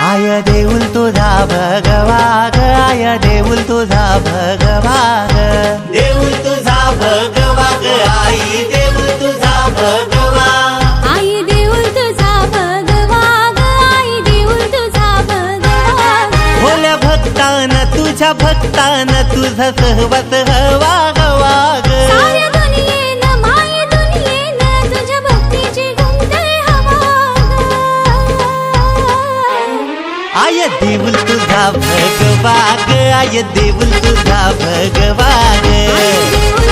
I देऊल तुझा भगवा ग, आय देऊल तुझा भगवा ग, देऊल तुझा भगवा ग, आई देऊल तुझा भगवा, आई देऊळ तुझा भगवा ग, आई देऊळ तुझा भगवा ग. भोल्या भक्तान तुझ्या भक्तान तुझा सहवास हवा गवा ग. साऱ्या दुनियेन माये दुनियेन तुझ्या भक्तीची गुंतळ हवा ग. आय देऊल तुझा भगवा ग, आय देऊल तुझा भगवा ग. आई देऊळ